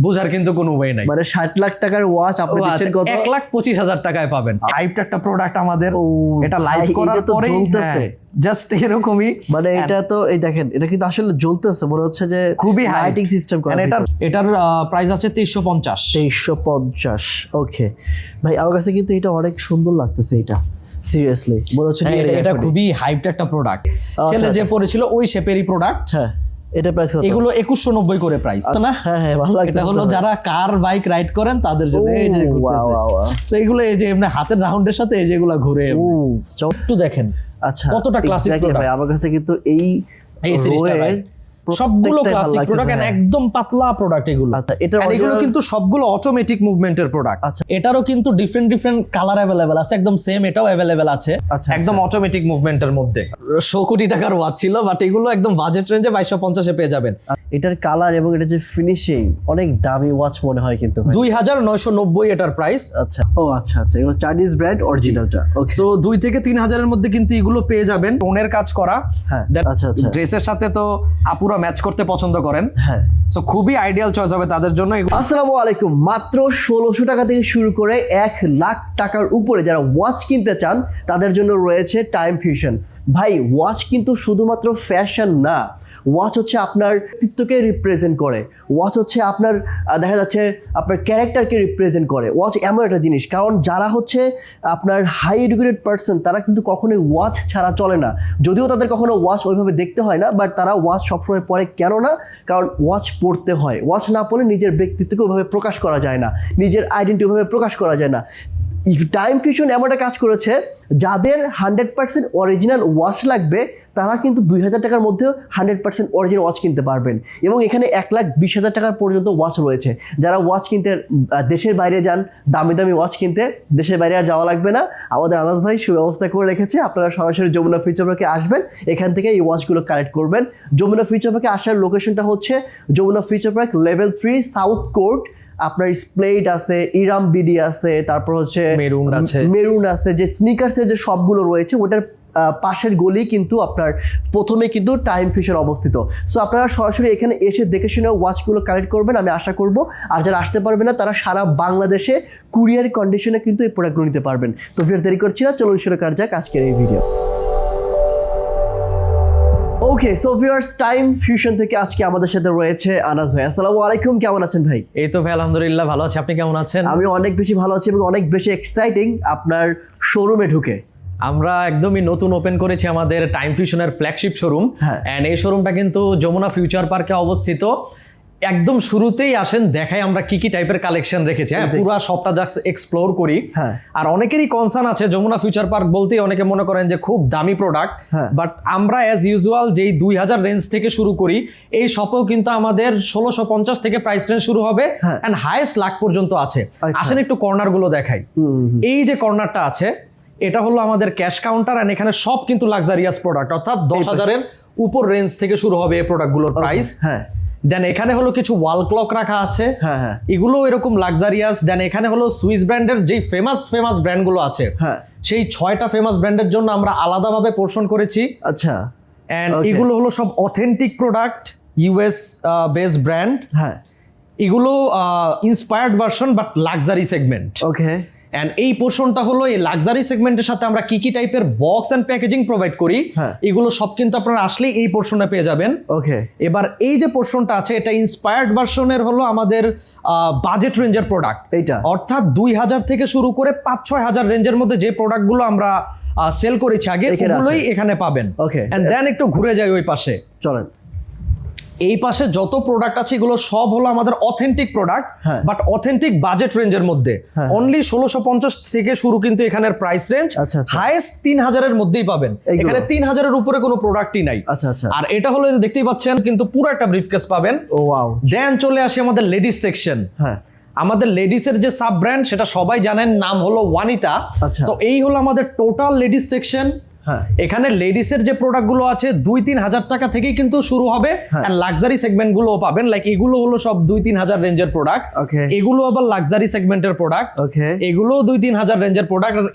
বোঝার কিন্তু কোনো ওয়ে নাই। মানে 60 লাখ টাকার ওয়াচ আপনি দিচ্ছেন কত? 1,25,000 টাকায় পাবেন। হাইপটা একটা প্রোডাক্ট আমাদের, এটা লাইভ করার পরেই জ্বলতেছে জাস্ট এরকমই। মানে এটা তো এই দেখেন, এটা কিন্তু আসলে জ্বলতেছে, মনে হচ্ছে যে খুবই লাইটিং সিস্টেম করা। এটার প্রাইস আছে 2350। 2350। ওকে ভাই, আমার কাছে কিন্তু এটা অনেক সুন্দর লাগতেছে। এটা সিরিয়াসলি মনে হচ্ছে এটা খুবই হাইপড একটা প্রোডাক্ট। ছেলে যে পড়েছিল ওই শেপেরই প্রোডাক্ট। হ্যাঁ, এটা প্রাইস কত? এগুলো 2190 করে প্রাইস, তাই না? হ্যাঁ হ্যাঁ, ভালো লাগছে। এটা হলো যারা কার বাইক রাইড করেন তাদের জন্য। এই যে ঘুরতেছে, সো এগুলো এই যে এমনি হাতের রাউন্ডের সাথে এই যেগুলো ঘুরে একটু দেখেন। আচ্ছা, কতটা ক্লাসিক প্রোডাক্ট ভাই। আমার কাছে কিন্তু এই সিরিজটা সবগুলো ক্লাসিক প্রোডাক্ট, একদম পাতলা প্রোডাক্ট এগুলো। আচ্ছা, এগুলো কিন্তু সবগুলো অটোমেটিক মুভমেন্টের প্রোডাক্ট। এটারও কিন্তু ডিফারেন্ট কালার अवेलेबल আছে, একদম সেম এটাও अवेलेबल আছে, একদম অটোমেটিক মুভমেন্টের মধ্যে। 100 কোটি টাকার ওয়াচ ছিল, বাট এগুলো একদম বাজেট রেঞ্জে 2250 এ পেয়ে যাবেন। এটার কালার এবং এটা যে ফিনিশিং, অনেক দামি ওয়াচ মনে হয় কিন্তু। 2990 এটার প্রাইস। আচ্ছা, ও আচ্ছা আচ্ছা, এগুলো চাইনিজ ব্র্যান্ড অরিজিনালটা। ওকে, সো 2 থেকে 3000 এর মধ্যে কিন্তু এগুলো পেয়ে যাবেন। টোনের কাজ করা। হ্যাঁ, আচ্ছা আচ্ছা। ড্রেসের সাথে তো আপুরা ম্যাচ করতে পছন্দ করেন। হ্যাঁ, সো খুবই আইডিয়াল চয়েস হবে তাদের জন্য। আসসালামু আলাইকুম। মাত্র 1600 টাকা থেকে শুরু করে 1 লাখ টাকার উপরে যারা ওয়াচ কিনতে চান তাদের জন্য রয়েছে টাইম ফিউশন। ভাই, ওয়াচ কিন্তু শুধুমাত্র ফ্যাশন না, ওয়াচ হচ্ছে আপনার ব্যক্তিত্বকে রিপ্রেজেন্ট করে। ওয়াচ হচ্ছে আপনার দেখা যাচ্ছে আপনার ক্যারেক্টারকে রিপ্রেজেন্ট করে। ওয়াচ এমন একটা জিনিস, কারণ যারা হচ্ছে আপনার হাই এডুকেটেড পার্সন তারা কিন্তু কখনোই ওয়াচ ছাড়া চলে না। যদিও তাদের কখনো ওয়াচ ওইভাবে দেখতে হয় না, বাট তারা ওয়াচ সবসময় পরে। কেন না? কারণ ওয়াচ পড়তে হয়। ওয়াচ না পড়লে নিজের ব্যক্তিত্বকে ওইভাবে প্রকাশ করা যায় না, নিজের আইডেন্টিটি ওইভাবে প্রকাশ করা যায় না। টাইম ফিউশন এমন একটা কাজ করেছে, যাদের 100% অরিজিনাল ওয়াচ লাগবে তারা কিন্তু 2000 টাকার মধ্যেও 100% অরিজিনাল ওয়াচ কিনতে পারবেন। এবং এখানে 1,20,000 টাকার পর্যন্ত ওয়াচ রয়েছে। যারা ওয়াচ কিনতে দেশের বাইরে যান, দামি দামি ওয়াচ কিনতে দেশের বাইরে আর যাওয়া লাগবে না। আমাদের আনাস ভাই সুব্যবস্থা করে রেখেছে, আপনারা সরাসরি যমুনা ফিউচার পার্কে আসবেন, এখান থেকে এই ওয়াচগুলো কালেক্ট করবেন। যমুনা ফিউচার পার্কে আসার লোকেশনটা হচ্ছে Jamuna future park level 3 south court. আপনার স্প্লেড আছে, ইরাম বিডি আছে, তারপর হচ্ছে মেরুন আছে, যে স্নিকার্সের যে সবগুলো রয়েছে ওটার পাশের গলি কিন্তু আপনার প্রথমে কিন্তু টাইম ফিউশন অবস্থিত। সো আপনারা সরাসরি এখানে এসে দেখে শুনে ওয়াচগুলো কালেক্ট করবেন, আমি আশা করব। আর যারা আসতে পারবে না তারা সারা বাংলাদেশে কুরিয়ার কন্ডিশনে কিন্তু এই প্রোডাক্টগুলো নিতে পারবেন। তো ফের দেরি করছি না, চলুন শুরু করা যাক আজকের এই ভিডিও। ওকে, সো ভিউয়ার্স, টাইম ফিউশন থেকে আজকে আমাদের সাথে রয়েছে আনাস ভাই। আসসালামু আলাইকুম, কেমন আছেন ভাই? এই তো ভাই আলহামদুলিল্লাহ ভালো আছি, আপনি কেমন আছেন? আমি অনেক বেশি ভালো আছি এবং অনেক বেশি এক্সাইটিং আপনার শোরুমে ঢুকে। আমরা একদমই নতুন ওপেন করেছি আমাদের টাইম ফিউশনের ফ্ল্যাগশিপ শোরুম, এন্ড এই শোরুমটা কিন্তু যমুনা ফিউচার পার্কে অবস্থিত। একদম শুরুতেই আসেন, দেখাই আমরা কি কি টাইপের কালেকশন রেখেছি। হ্যাঁ, পুরো সবটা জাস্ট এক্সপ্লোর করি। আর অনেকেরই কনসার্ন আছে যমুনা ফিউচার পার্ক বলতেই অনেকে মনে করেন যে খুব দামি প্রোডাক্ট, বাট আমরা অ্যাজ ইউজুয়াল যেই 2000 রেঞ্জ থেকে শুরু করি, এই শপেও কিন্তু আমাদের 1650 থেকে প্রাইস রেঞ্জ শুরু হবে এন্ড হাইয়েস্ট লাখ পর্যন্ত আছে। আসেন একটু কর্নার গুলো দেখাই। এই যে কর্নারটা আছে এটা হলো আমাদের ক্যাশ কাউন্টার, এন্ড এখানে সব কিন্তু লাক্সারিয়াস প্রোডাক্ট, অর্থাৎ 10,000 এর উপর রেঞ্জ থেকে শুরু হবে এই প্রোডাক্টগুলোর প্রাইস। দেন এখানে হলো কিছু ওয়াল ক্লক রাখা আছে, এগুলো এরকম লাক্সারিয়াস। দেন এখানে হলো সুইস ব্র্যান্ডের যেই ফেমাস ব্র্যান্ডগুলো আছে, সেই 6টা ফেমাস ব্র্যান্ডের জন্য আমরা আলাদাভাবে পোর্শন করেছি। আচ্ছা, এন্ড এগুলো হলো সব authentic product, US based brand. এগুলো inspired version but luxury segment. Okay, and এই পোর্শনটা হলো এই লাক্সারি সেগমেন্টের সাথে আমরা কি কি টাইপের বক্স এন্ড প্যাকেজিং প্রোভাইড করি, এগুলো সব কিন্তু আপনারা আসলেই এই পোর্শনে পেয়ে যাবেন। ওকে, এবার এই যে পোর্শনটা আছে এটা ইন্সপায়ার্ড ভার্সনের হলো আমাদের বাজেট রেঞ্জের প্রোডাক্ট। এইটা অর্থাৎ 2000 থেকে শুরু করে 5-6 হাজার রেঞ্জের মধ্যে যে প্রোডাক্টগুলো আমরা সেল করেছি আগে, এগুলোই এখানে পাবেন। ওকে, এন্ড দেন একটু ঘুরে যাই ওই পাশে, চলেন। এই পাশে যত প্রোডাক্ট আছে এগুলো সব হলো আমাদের authentic product, but authentic budget রেঞ্জের মধ্যে। অনলি 1650 থেকে শুরু কিন্তু এখানের প্রাইস রেঞ্জ, হাইয়েস্ট 3000 এর মধ্যেই পাবেন। এখানে 3000 এর উপরে কোনো প্রোডাক্টই নাই। আর এটা হলো দেখতেই পাচ্ছেন কিন্তু পুরো একটা ব্রিফকেস পাবেন। ও ওয়াও। দেন চলে আসি আমাদের লেডিস সেকশন। আমাদের লেডিসের যে সাব ব্র্যান্ড সেটা সবাই জানেন, নাম হলো ওয়ানিতা। তো এই হলো আমাদের টোটাল লেডিস সেকশন। এখানে লেডিসের যে প্রোডাক্টগুলো আছে 2-3 হাজার টাকা থেকেই কিন্তু শুরু হবে, আর লাক্সারি সেগমেন্ট গুলো পাবেন। লাইক এগুলো হলো সব 2-3 হাজার রেঞ্জের প্রোডাক্ট, এগুলো আবার লাক্সারি সেগমেন্টের প্রোডাক্ট, এগুলো 2-3 হাজার রেঞ্জের প্রোডাক্ট। আর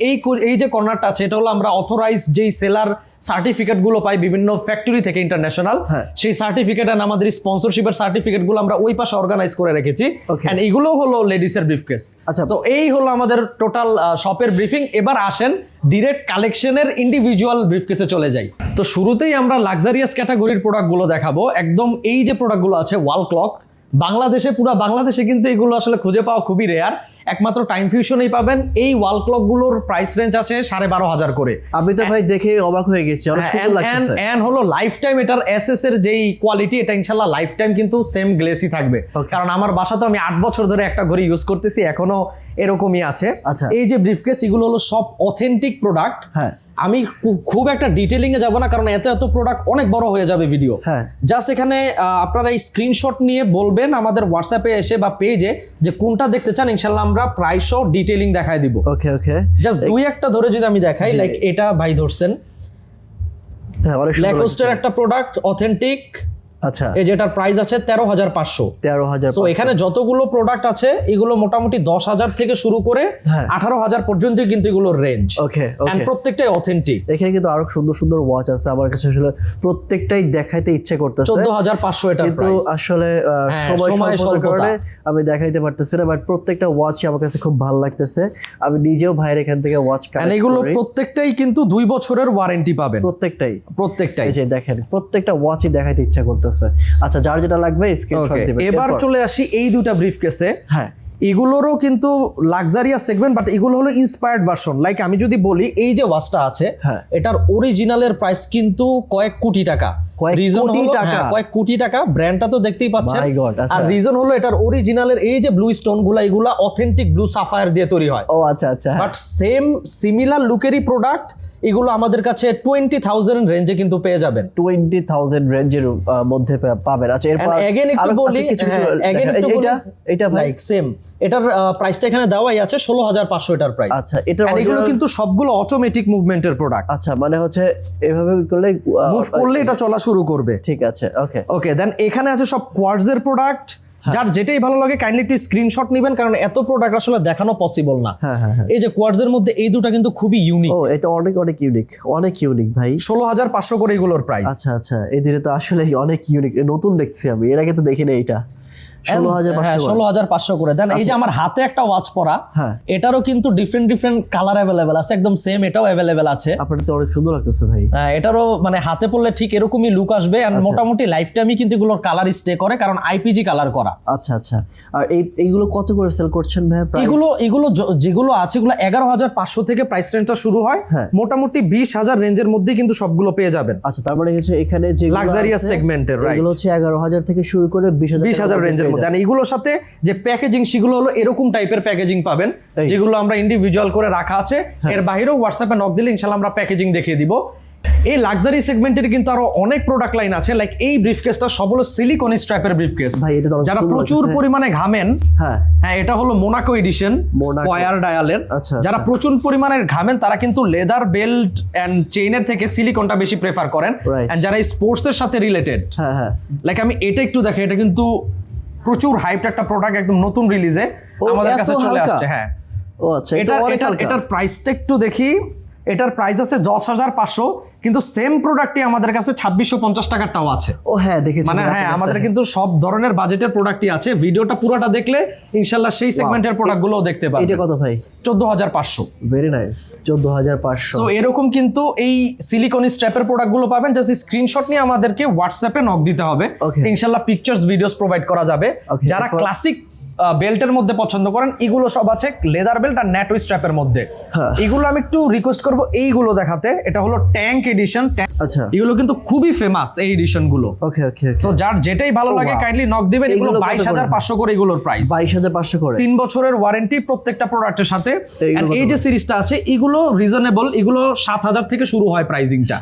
এই যে কর্নারটা আছে এটা হলো আমরা অথরাইজড যেই সেলার সার্টিফিকেট গুলো পাই বিভিন্ন ফ্যাক্টরি থেকে ইন্টারন্যাশনাল, সেই সার্টিফিকেট এন্ড আমাদের স্পন্সরশিপের সার্টিফিকেট গুলো আমরা ওই পাশে অর্গানাইজ করে রেখেছি। এন্ড এগুলো হলো লেডিস এর ব্রিফকেস। আচ্ছা, তো এই হলো আমাদের টোটাল শপের ব্রিফিং। এবার আসেন ডিরেক্ট কালেকশনের ইন্ডিভিজুয়াল ব্রিফকেসে চলে যাই। তো শুরুতেই আমরা লাক্সারিয়াস ক্যাটাগরির প্রোডাক্টগুলো দেখাবো। একদম এই যে প্রোডাক্টগুলো আছে ওয়াল ক্লক, বাংলাদেশে পুরো বাংলাদেশে কিন্তু এগুলো আসলে খুঁজে পাওয়া খুবই রেয়ার, একমাত্র টাইম ফিউশনেই পাবেন। এই ওয়াল ক্লক গুলোর প্রাইস রেঞ্জ আছে 12,500 করে। আমি তো ভাই দেখে অবাক হয়ে গেছি, অনেক সুন্দর লাগতেছে। এন্ড হলো লাইফ টাইম এটার এসএস এর যেই কোয়ালিটি, এটা ইনশাআল্লাহ লাইফ টাইম কিন্তু সেম গ্লেসি থাকবে। কারণ আমার বাসা তো আমি 8 বছর ধরে একটা ঘড়ি ইউজ করতেছি, এখনো এরকমই আছে। এই যে ব্রিফকেস এগুলো হলো সব অথেন্টিক প্রোডাক্ট। আমি খুব একটা ডিটেইলিং এ যাব না, কারণ এত প্রোডাক্ট অনেক বড় হয়ে যাবে ভিডিও। জাস্ট এখানে আপনারা এই স্ক্রিনশট নিয়ে বলবেন আমাদের হোয়াটসঅ্যাপে এসে বা পেজে যে কোনটা দেখতে চান, ইনশাআল্লাহ আমরা প্রাইস সহ ডিটেইলিং দেখায় দিব। ওকে ওকে, জাস্ট দুই একটা ধরে যদি আমি দেখাই, লাইক এটা ভাই ধরছেন, হ্যাঁ ল্যাকোস্টের একটা প্রোডাক্ট অথেন্টিক। আচ্ছা, এই যেটার প্রাইস আছে 13,500। সো এখানে যতগুলো প্রোডাক্ট আছে এগুলো মোটামুটি 10,000 থেকে শুরু করে 18,000 পর্যন্ত কিন্তু এগুলোর রেঞ্জ। ওকে, এন্ড প্রত্যেকটাই অথেন্টিক। এখানে কিন্তু আরো সুন্দর সুন্দর ওয়াচ আছে, আমার কাছে আসলে প্রত্যেকটাই দেখাইতে ইচ্ছে করতেছে। 14,500 এটার প্রাইস, কিন্তু আসলে সময় স্বল্পতার কারণে আমি দেখাইতে পারতেছি না, বাট প্রত্যেকটা ওয়াচই আমার কাছে খুব ভালো লাগতেছে। আমি নিজেও ভাইয়ের এখান থেকে ওয়াচ কালেক্ট করি। এগুলো প্রত্যেকটাই কিন্তু 2 বছরের ওয়ারেন্টি পাবেন। প্রত্যেকটাই এই যে দেখেন, প্রত্যেকটা ওয়াচই দেখাইতে ইচ্ছা করতেছে। আচ্ছা, যার যেটা লাগবে স্ক্রিনশট দিবেন। এবার চলে আসি এই দুটো ব্রিফকেসে। হ্যাঁ, এগুলোরও কিন্তু লাক্সারিয়াস সেগমেন্ট, বাট এগুলো হলো ইন্সপায়ার্ড ভার্সন। লাইক আমি যদি বলি এই যে ওয়াচটা আছে, এটার অরিজিনালের প্রাইস কিন্তু কয়েক কোটি টাকা। রিজন হলো কয়েক কোটি টাকা, ব্র্যান্ডটা তো দেখতেই পাচ্ছেন। আর রিজন হলো এটার অরিজিনালের এই যে ব্লু স্টোন গুলা, এগুলা অথেন্টিক ব্লু সাফায়ার দিয়ে তৈরি হয়। ও আচ্ছা আচ্ছা, বাট সেম সিমিলার লুকেরই প্রোডাক্ট এগুলো আমাদের কাছে 20,000 রেঞ্জে কিন্তু পেয়ে যাবেন। 20,000 রেঞ্জের মধ্যে পাবেন। আচ্ছা, এরপর अगेन একটু বলি, এটা ভাই সেম, এটার প্রাইসটা এখানে দেওয়াই আছে 16,500 এটার প্রাইস। আচ্ছা, এগুলো কিন্তু সবগুলো অটোমেটিক মুভমেন্টের প্রোডাক্ট। আচ্ছা, মানে হচ্ছে এভাবে করলে মুভ করলে এটা চলা শুরু করবে। ঠিক আছে, ওকে ওকে। দেন এখানে আছে সব কোয়ার্টজের প্রোডাক্ট। যার যেটাই ভালো লাগে কাইন্ডলি একটু স্ক্রিনশট নেবেন, কারণ এত প্রোডাক্ট আসলে দেখানো পসিবল না। এই যে কোয়ার্টজের মধ্যে এই দুটো কিন্তু খুবই ইউনিক। ও, এটা অনেক ইউনিক ভাই। 16,500 করে এগুলোর প্রাইস। আচ্ছা আচ্ছা, এই দুটো তো আসলে অনেক ইউনিক, নতুন দেখছি আমি, এর আগে তো দেখিনি এইটা। 16,500 করে দেন। এই যে আমার হাতে একটা ওয়াচ পরা, এটারও কিন্তু ডিফারেন্ট কালার অ্যাভেলেবেল আছে, একদম সেম এটাও অ্যাভেলেবেল আছে। আপনাদের তো অনেক সুন্দর লাগতেছে ভাই। এটারও মানে হাতে পরলে ঠিক এরকমই লুক আসবে। আর মোটামুটি লাইফ টাইমই কিন্তু এগুলোর কালার স্টে করে, কারণ আইপিজি কালার করা। আচ্ছা আচ্ছা, আর এইগুলো কত করে সেল করছেন ভাই? এগুলো যেগুলো আছে এগুলো 11,500 থেকে প্রাইস রেঞ্জটা শুরু হয়, মোটামুটি 20,000 রেঞ্জের মধ্যে কিন্তু সবগুলো পেয়ে যাবেন। আচ্ছা, তারপরে হচ্ছে এখানে যে লাক্সারিয়াস সেগমেন্টের, রাইট, এগুলো হচ্ছে 11,000 থেকে শুরু করে 20,000 রেঞ্জের। এইগুলোর সাথে যে প্যাকেজিং সেগুলো হলো এরকম টাইপের প্যাকেজিং পাবেন, যেগুলো আমরা ইন্ডিভিজুয়াল করে রাখা আছে। এর বাইরেও হোয়াটসঅ্যাপে নক দিলে ইনশাআল্লাহ আমরা প্যাকেজিং দেখিয়ে দিব। এই লাক্সারি সেগমেন্টের কিন্তু আরো অনেক প্রোডাক্ট লাইন আছে। লাইক এই ব্রিফকেসটা সব হলো সিলিকন স্ট্র্যাপের ব্রিফকেস। যারা প্রচুর পরিমাণে ঘামেন, হ্যাঁ এটা হলো মোনাকো এডিশন স্কয়ার ডায়ালের। যারা প্রচুর পরিমাণে ঘামেন তারা কিন্তু লেদার বেল্ট এন্ড চেইনের থেকে সিলিকনটা বেশি প্রেফার করেন। এন্ড যারা স্পোর্টস এর সাথে রিলেটেড, লাইক আমি এটা একটু দেখে, এটা কিন্তু প্রচুর হাইপড একটা প্রোডাক্ট, একদম নতুন রিলিজে আমাদের কাছে চলে আসছে। হ্যাঁ, ও আচ্ছা, এটার প্রাইসটা একটু দেখি। এটার প্রাইস আছে 10,500, কিন্তু সেম প্রোডাক্টই আমাদের কাছে 2,650 টাকারটাও আছে। ও হ্যাঁ, দেখেছি। মানে হ্যাঁ, আমাদের কিন্তু সব ধরনের বাজেটের প্রোডাক্টই আছে। ভিডিওটা পুরোটা দেখলে ইনশাআল্লাহ সেই সেগমেন্টের প্রোডাক্টগুলোও দেখতে পাবেন। এটা কত ভাই? 14,500। Very nice, 14,500। সো এরকম কিন্তু এই সিলিকন স্ট্র্যাপের প্রোডাক্টগুলো পাবেন। জাস্ট স্ক্রিনশট নিয়ে আমাদেরকে হোয়াটসঅ্যাপে নক দিতে হবে, ইনশাআল্লাহ পিকচার্স ভিডিওস প্রোভাইড করা যাবে। যারা ক্লাসিক বেল্টের মধ্যে পছন্দ করেন, এগুলো সব আছে লেদার বেল্ট আর ন্যাটো স্ট্র্যাপের মধ্যে। এগুলো আমি একটু রিকোয়েস্ট করব এইগুলো দেখাতে। এটা হলো ট্যাঙ্ক এডিশন। আচ্ছা, এগুলো কিন্তু খুবই ফেমাস এই এডিশন গুলো। ওকে ওকে, সো যার যেটাই ভালো লাগে কাইন্ডলি নক দিবেন। এগুলো 22,500 করে এগুলোর প্রাইস। 22,500 করে, 3 বছরের ওয়ারেন্টি প্রত্যেকটা প্রোডাক্টের সাথে। এন্ড এই যে সিরিজটা আছে এগুলো রিজনেবল, এগুলো 7,000 থেকে শুরু হয় প্রাইসিংটা।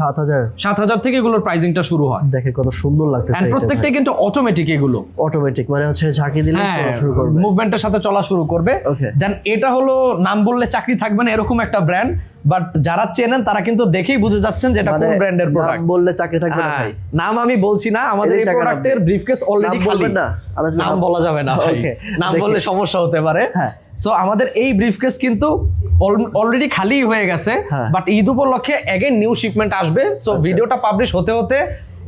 7,000 থেকে এগুলোর প্রাইসিংটা শুরু হয়। দেখেন কত সুন্দর লাগতেছে। এন্ড প্রত্যেকটাই কিন্তু অটোমেটিক। এগুলো অটোমেটিক মানে হচ্ছে ঝাঁকি দিলে শুরু করবে, মুভমেন্টের সাথে চলা শুরু করবে। দেন এটা হলো নাম বললে চাকরি থাকবে না এরকম একটা ব্র্যান্ড, বাট যারা চেনেন তারা কিন্তু দেখেই বুঝে যাচ্ছেন যে এটা কোন ব্র্যান্ডের প্রোডাক্ট। নাম বললে চাকরি থাকবে না ভাই। নাম আমি বলছি না, আমাদের এই প্রোডাক্টের ব্রিফকেস অলরেডি খালি। নাম বলা যাবে না ভাই, নাম বললে সমস্যা হতে পারে। সো আমাদের এই ব্রিফকেস কিন্তু অলরেডি খালি হয়ে গেছে, বাট ঈদ উপলক্ষে এগেইন নিউ শিপমেন্ট আসবে। সো ভিডিওটা পাবলিশ হতে হতে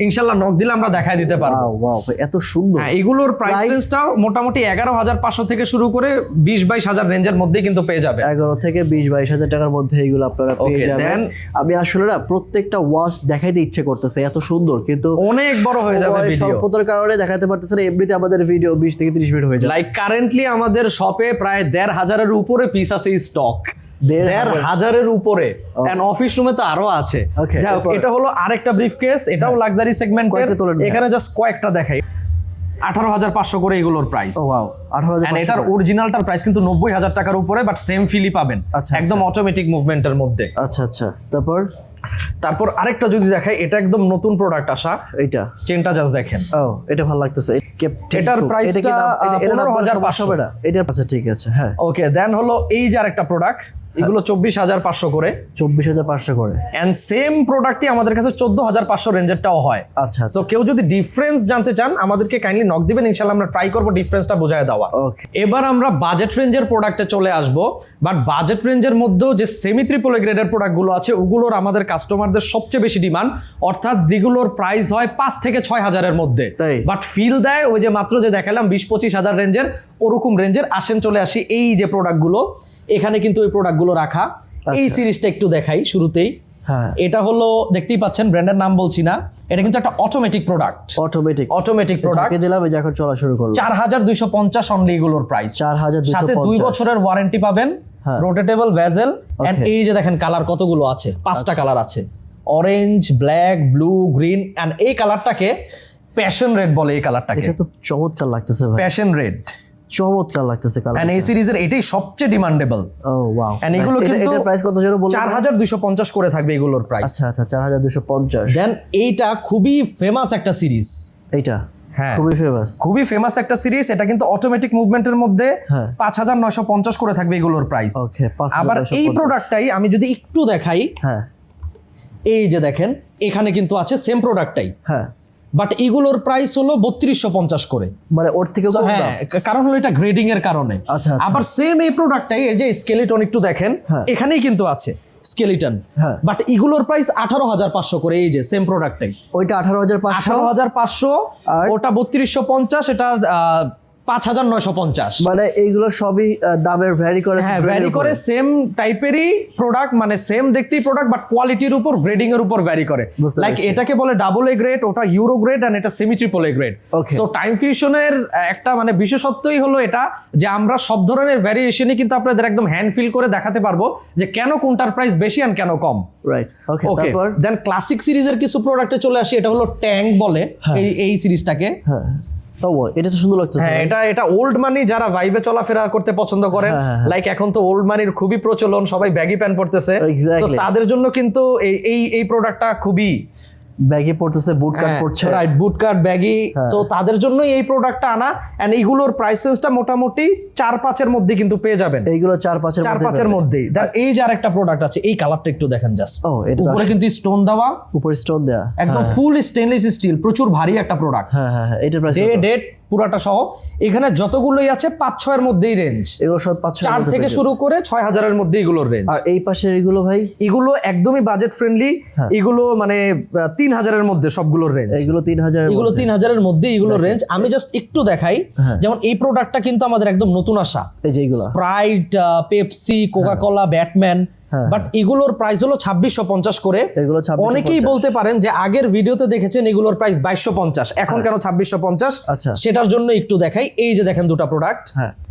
ইনশাআল্লাহ নক দিলে আমরা দেখাই দিতে পারবো। ওয়াও এত সুন্দর। হ্যাঁ, এগুলোর প্রাইস রেঞ্জটাও মোটামুটি 11,500 থেকে শুরু করে 20-22,000 রেঞ্জের মধ্যেই কিন্তু পেয়ে যাবে। 11 থেকে 20-22,000 টাকার মধ্যে এগুলো আপনারা পেয়ে যাবেন। আমি আসলে না প্রত্যেকটা ওয়াচ দেখাইতে ইচ্ছে করতেছে, এত সুন্দর, কিন্তু অনেক বড় হয়ে যাবে ভিডিও, স্বল্পতার কারণে দেখাতে পারতেছে না। এমনিতে আমাদের ভিডিও 20 থেকে 30 মিনিট হয়ে যায়। লাইক কারেন্টলি আমাদের শপে প্রায় 1,500-এর উপরে পিস আছে স্টক, 1,500-এর উপরে, এন্ড অফিস রুমে তো আরো আছে। এটা হলো আরেকটা ব্রিফকেস, এটাও লাক্সারি সেগমেন্টের। এখানে জাস্ট কয়েকটা দেখাই। 18,500 করে এগুলোর প্রাইস। ওয়াও 18,500। এটার অরিজিনালটার প্রাইস কিন্তু 90,000 টাকার উপরে, বাট সেম ফিলই পাবেন একদম অটোমেটিক মুভমেন্টের মধ্যে। আচ্ছা আচ্ছা, তারপর আরেকটা যদি দেখাই, এটা একদম নতুন প্রোডাক্ট আসা। এইটা চেনটা জাস্ট দেখেন, এটা ভালো লাগতেছে। এটার প্রাইসটা 15,500 টাকা। এটা আচ্ছা ঠিক আছে, হ্যাঁ। ওকে, দেন হলো এই যে আরেকটা প্রোডাক্ট, এগুলো 24,500 করে, 24,500 করে, এন্ড সেম প্রোডাক্টই আমাদের কাছে 14,500 রেঞ্জেরটাও হয়। আচ্ছা, সো কেউ যদি ডিফারেন্স জানতে চান আমাদেরকে কাইন্ডলি নক দিবেন, ইনশাআল্লাহ আমরা ট্রাই করব ডিফারেন্সটা বোঝায় দেওয়া। ওকে, এবার আমরা বাজেট রেঞ্জের প্রোডাক্টে চলে আসব। বাট বাজেট রেঞ্জের মধ্যেও যে সেমি ট্রিপল এ গ্রেডের প্রোডাক্টগুলো আছে, ওগুলোর আমাদের কাস্টমারদের সবচেয়ে বেশি ডিমান্ড, অর্থাৎ যেগুলোর প্রাইস হয় 5 থেকে 6,000-এর মধ্যে, বাট ফিল দেয় ওই যে মাত্র যে দেখালাম 20-25,000 রেঞ্জের, ওরকম রেঞ্জের। আসেন চলে আসি এই যে প্রোডাক্টগুলো, এখানে কিন্তু এই প্রোডাক্টগুলো রাখা। এই সিরিজটা একটু দেখাই শুরুতেই। এটা হলো দেখতেই পাচ্ছেন, ব্র্যান্ডের নাম বলছি না, এটা কিন্তু একটা অটোমেটিক প্রোডাক্ট। অটোমেটিক প্রোডাক্ট দিলাম, এই যে এখন চলা শুরু করলো। 4,250 অনলি এগুলোর প্রাইস। 4,250, সাথে 2 বছরের ওয়ারেন্টি পাবেন, রোটেটেবল ভেজেল, এন্ড এই যে দেখেন কালার কতগুলো আছে, 5টা কালার আছে, orange, black, blue, green, and এই কালারটাকে প্যাশন রেড বলে। এই কালারটাকে এটা তো চমৎকার লাগতেছে ভাই, প্যাশন রেড, চমৎকার লাগতেছে কালার। এন্ড এই সিরিজের এটাই সবচেয়ে ডিমান্ডেবল। ও ওয়াও, এন্ড এগুলো কিন্তু এটার প্রাইস কত যেন বললেন? 4,250 করে থাকবে এগুলোর প্রাইস। আচ্ছা আচ্ছা, 4,250। দেন এইটা খুবই ফেমাস একটা সিরিজ, এইটা হ্যাঁ খুবই ফেমাস একটা সিরিজ। এটা কিন্তু অটোমেটিক মুভমেন্টের মধ্যে 5,950 করে থাকবে এগুলোর প্রাইস। আবার এই প্রোডাক্টটাই আমি যদি একটু দেখাই, হ্যাঁ এই যে দেখেন এখানে কিন্তু আছে সেম প্রোডাক্টটাই, হ্যাঁ, বাট এগুলোর প্রাইস হলো 3250 করে, মানে ওর থেকে কম দাম। হ্যাঁ, কারণ হলো এটা গ্রেডিং এর কারণে। আচ্ছা, আবার সেম এই প্রোডাক্টটাই, এই যে স্কেলিটন একটু দেখেন, এখানেই কিন্তু আছে স্কেলিটন, বাট এগুলোর প্রাইস 18,500 করে। এই যে সেম প্রোডাক্টটাই, ওইটা 18,500, ওটা 3250, এটা 5,950। মানে এইগুলো সবই দামের ভ্যারি করে। হ্যাঁ, ভ্যারি করে, সেম টাইপেরই প্রোডাক্ট, মানে সেম দেখতেই প্রোডাক্ট, বাট কোয়ালিটির উপর, গ্রেডিং এর উপর ভ্যারি করে। লাইক এটাকে বলে ডাবল এ গ্রেড, ওটা ইউরো গ্রেড, এন্ড এটা semi triple A grade. So time ফিউশনের একটা মানে বিশেষত্বই হলো এটা, যে আমরা সব ধরনের ভ্যারিয়েশনই কিন্তু আপনাদের একদম হ্যান্ড ফিল করে দেখাতে পারবো যে কেন কোনটার প্রাইস বেশি আর কেন কম। রাইট, ওকে। তারপর দেন ক্লাসিক সিরিজের কিছু প্রোডাক্টে চলে আসি। এটা হলো ট্যাঙ্ক বলে এই সিরিজটাকে। হ্যাঁ, এটা তো সুন্দর লাগতেছে। হ্যাঁ, এটা ওল্ড মানি, যারা ভাইবে চলাফেরা করতে পছন্দ করেন, লাইক এখন তো ওল্ড মানির খুবই প্রচলন, সবাই ব্যাগি প্যান্ট পরতেছে, তো তাদের জন্য কিন্তু এই প্রোডাক্টটা খুবই ব্যাগি পড়তেছে, বুট কাট পড়ছে, রাইট, বুট কাট ব্যাগি। সো তাদের জন্য এই প্রোডাক্টটা আনা, এন্ড এইগুলোর প্রাইসেসটা মোটামুটি 4-5 এর মধ্যে কিন্তু পেয়ে যাবেন। এইগুলো 4-5 এর মধ্যেই। এই যে আরেকটা প্রোডাক্ট আছে, এই কালারটা একটু দেখেন জাস্ট, উপরে কিন্তু স্টোন দেওয়া, উপরে স্টোন দেওয়া, একদম ফুল স্টেনলেস স্টিল, প্রচুর ভারী একটা প্রোডাক্ট। হ্যাঁ হ্যাঁ, এটার প্রাইস ডেট পুরাটা সহ এখানে যতগুলোই আছে 5-6 এর মধ্যেই রেঞ্জ। এগুলো সব 5-6 4 থেকে শুরু করে 6,000 এর মধ্যে এগুলোর রেঞ্জ। আর এই পাশে এগুলো ভাই, এগুলো একদমই বাজেট ফ্রেন্ডলি, এগুলো মানে 3,000 এর মধ্যে সবগুলোর রেঞ্জ। এগুলো 3,000 এর মধ্যে এগুলোর রেঞ্জ। আমি জাস্ট একটু দেখাই, যেমন এই প্রোডাক্টটা কিন্তু আমাদের একদম নতুন আসা, এই যে এগুলো Sprite, Pepsi, Coca Cola, Batman, but এগুলোর প্রাইস হলো 2650 করে। অনেকেই বলতে পারেন যে আগের ভিডিওতে দেখেছেন এগুলোর প্রাইস 2250, এখন কেন 2650? সেটার জন্য একটু দেখাই। এই যে দেখেন দুটো প্রোডাক্ট,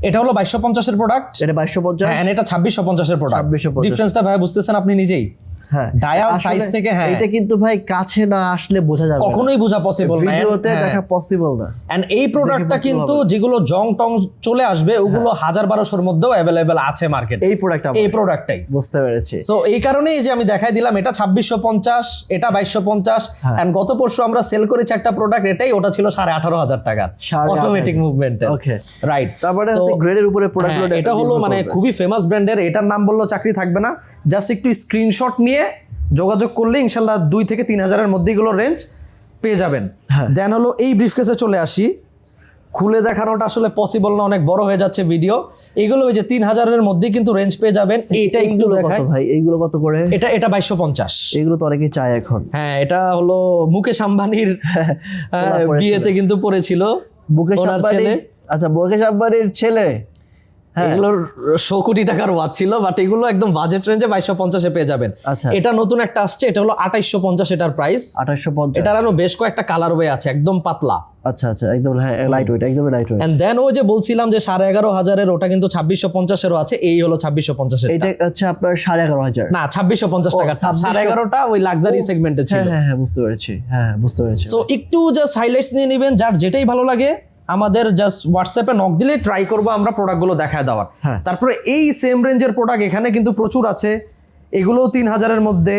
এটা হলো 2250 এর প্রোডাক্ট, এটা 2250, হ্যাঁ, এটা 2650 এর প্রোডাক্ট। ডিফারেন্সটা ভাই বুঝতেছেন আপনি নিজেই? হ্যাঁ, ডায়াল সাইজ থেকে। হ্যাঁ, এটা কিন্তু ভাই কাছে না আসলে বোঝা যাবে না, কখনোই বোঝা পসিবল না, ভিডিওতে দেখা পসিবল না। এন্ড এই প্রোডাক্টটা কিন্তু যেগুলো জং টং চলে আসবে, ওগুলো 1000-1200 এর মধ্যেও अवेलेबल আছে মার্কেটে। এই প্রোডাক্টটাই বুঝতে পেরেছি। সো এই কারণেই যে আমি দেখাই দিলাম, এটা 2650, এটা 2250, এন্ড গত পরশু আমরা সেল করেছি একটা প্রোডাক্ট, এটাই, ওটা ছিল 18,500 টাকার অটোমেটিক মুভমেন্টের। ওকে, রাইট। তারপরে গ্রেডের উপরে প্রোডাক্টগুলো, এটা হলো মানে খুবই ফেমাস ব্র্যান্ডের, এটার নাম বললো চাকরি থাকবে না। জাস্ট একটু স্ক্রিনশট নিয়ে যোগাযোগ করলে ইনশাল্লাহ 2 থেকে 3,000 এর মধ্যে এগুলো রেঞ্জ পেয়ে যাবেন। দেন হলো এই ব্রিফকেসে চলে আসি। খুলে দেখানোটা আসলে পসিবল না, অনেক বড় হয়ে যাচ্ছে ভিডিও। এগুলো ওই যে 3000-এর মধ্যেই কিন্তু রেঞ্জ পেয়ে যাবেন। এইটা একটু দেখাই ভাই, এইগুলো কত করে? এটা 2250। এগুলো তো অনেকেই চায় এখন। হ্যাঁ, এটা হলো মুকেশ আম্বানির বিয়েতে কিন্তু পড়েছিল মুকেশ ওনার আম্বানি। ছেলে। আচ্ছা, মুকেশ আম্বানির ছেলে। এগুলোর 100 কোটি টাকার ওয়াচ ছিল, বাট এগুলো একদম বাজেট রেঞ্জে 2250-এ পেয়ে যাবেন। আচ্ছা, এটা নতুন একটা আসছে, এটা হলো 2850 এটার প্রাইস। 2850। এটার আরো বেশ কয়েকটা কালার ওয়ে আছে, একদম পাতলা। আচ্ছা আচ্ছা, একদম লাইট ওয়েট, একদম লাইট ওয়েট। এন্ড দেন ওই যে বলছিলাম যে 11,500-এর ওটা কিন্তু 2650-এরও আছে, এই হলো 2650-এর। এটা হচ্ছে আপনার 11,500 না, 2650 টাকা। 11,500টা ওই লাক্সারি সেগমেন্টে ছিল। হ্যাঁ হ্যাঁ, বুঝতে পেরেছি। হ্যাঁ, বুঝতে পেরেছি। সো একটু জাস্ট হাইলাইটস নিয়ে নেবেন, যার যেটাই ভালো লাগে আমাদের জাস্ট হোয়াটসঅ্যাপে নক দিলে ট্রাই করবো আমরা প্রোডাক্টগুলো দেখায় দেওয়ার। হ্যাঁ। তারপরে এই সেম রেঞ্জের প্রোডাক্ট এখানে কিন্তু প্রচুর আছে, এগুলোও 3000-এর মধ্যে।